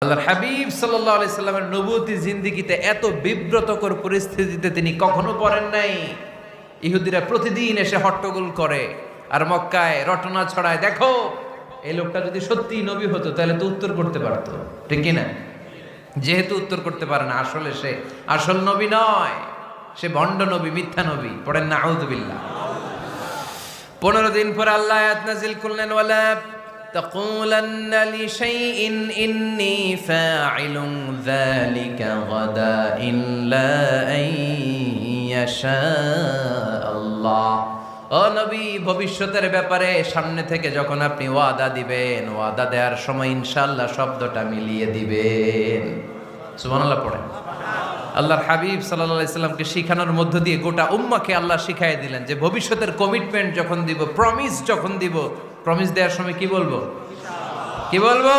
আল্লাহর হাবিব সাল্লাল্লাহু আলাইহি সাল্লামের নবুয়তি জিন্দেগিতে এত বিব্রতকর পরিস্থিতিতে তিনি কখনো পড়েন নাই। ইহুদিরা প্রতিদিন এসে হট্টগোল করে আর মক্কায় রটনা ছড়ায়, দেখো এই লোকটা যদি সত্যি নবী হতো তাহলে তো উত্তর করতে পারতো, ঠিক কি না? যেহেতু উত্তর করতে পারে না, আসলে সে আসল নবী নয়, সে ভণ্ড নবী, মিথ্যা নবী। পড়েন না আউযুবিল্লাহ। 15 দিন পর আল্লাহ আয়াত নাযিল করলেন, ওয়ালা তাকুলান্না লিশাইইন ইন্নী ফাইলুন যালিকা গাদা ইল্লা আইয়াশা আল্লাহ। ও নবী, ভবিষ্যতের ব্যাপারে সামনে থেকে যখন আপনি ওয়াদা দিবেন, ওয়াদা দেওয়ার সময় ইনশাআল্লাহ শব্দটা মিলিয়ে দিবেন। সুবহানাল্লাহ পড়েন। আল্লাহর হাবিব সাল্লাল্লাহু আলাইহি সাল্লামকে শিখানোর মধ্য দিয়ে গোটা উম্মাহকে আল্লাহ শিখাই দিলেন যে ভবিষ্যতের কমিটমেন্ট যখন দিব, প্রমিস যখন দিব, প্রমিস দেওয়ার সময় কি বলবো? কি বলবো?